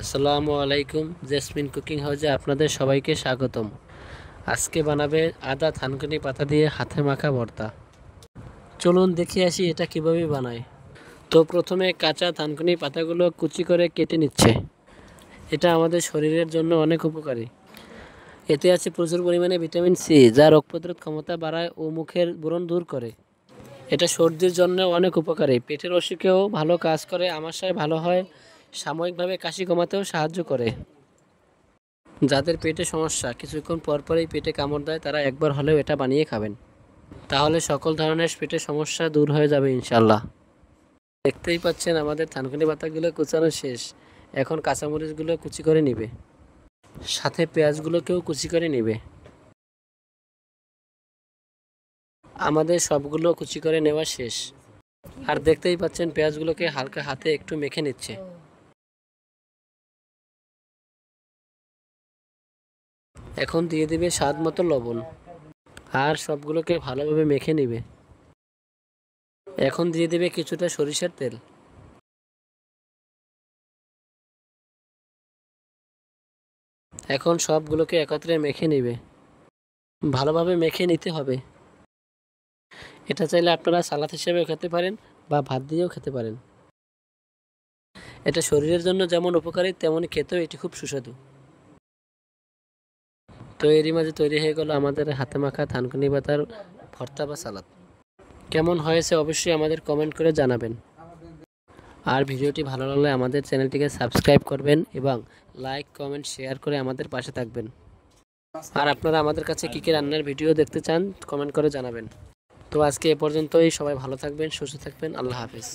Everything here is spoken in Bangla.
আসসালামু আলাইকুম। জেসমিন কুকিং হাউসে আপনাদের সবাইকে স্বাগতম। আজকে বানাবে আদা থানকুনি পাতা দিয়ে হাতে মাখা ভর্তা। চলুন দেখে আসি এটা কিভাবে বানায়। তো প্রথমে কাঁচা থানকুনি পাতাগুলো কুচি করে কেটে নিচ্ছে। এটা আমাদের শরীরের জন্য অনেক উপকারী। এতে আছে প্রচুর পরিমাণে ভিটামিন সি, যা রোগ প্রতিরোধ ক্ষমতা বাড়ায় ও মুখের ব্রণ দূর করে। এটা সর্দির জন্য অনেক উপকারী, পেটের অসুখেও ভালো কাজ করে, আমাশয় ভালো হয়, সাময়িকভাবে কাশি কমাতেও সাহায্য করে। যাদের পেটে সমস্যা, কিছুক্ষণ পরপরই পেটে কামড় দেয়, তারা একবার হলেও এটা বানিয়ে খাবেন। তাহলে সকল ধরনের পেটের সমস্যা দূর হয়ে যাবে ইনশাল্লাহ। দেখতেই পাচ্ছেন আমাদের থানকুনি পাতাগুলো কুচানো শেষ। এখন কাঁচামরিচগুলো কুচি করে নিবে, সাথে পেঁয়াজগুলোকেও কুচি করে নিবে। আমাদের সবগুলো কুচি করে নেওয়া শেষ। আর দেখতেই পাচ্ছেন পেঁয়াজগুলোকে হালকা হাতে একটু মেখে নিচ্ছে। এখন দিয়ে দিবে স্বাদ মতো লবণ, আর সবগুলোকে ভালোভাবে মেখে নিবে। এখন দিয়ে দিবে কিছুটা সরিষার তেল। এখন সবগুলোকে একত্রে মেখে নিবে, ভালোভাবে মেখে নিতে হবে। এটা চাইলে আপনারা সালাদ হিসেবেও খেতে পারেন বা ভাত দিয়েও খেতে পারেন। এটা শরীরের জন্য যেমন উপকারী, তেমনই খেতেও এটি খুব সুস্বাদু। তো এরই মাঝে তৈরি হয়ে গেল আমাদের হাতে মাখা থানকুনি পাতার ভর্তা বা সালাদ। কেমন হয়েছে অবশ্যই আমাদের কমেন্ট করে জানাবেন। আর ভিডিওটি ভালো লাগলে আমাদের চ্যানেলটিকে সাবস্ক্রাইব করবেন এবং লাইক, কমেন্ট, শেয়ার করে আমাদের পাশে থাকবেন। আর আপনারা আমাদের কাছে কী কী রান্নার ভিডিও দেখতে চান কমেন্ট করে জানাবেন। তো আজকে এ পর্যন্তই। সবাই ভালো থাকবেন, সুস্থ থাকবেন। আল্লাহ হাফেজ।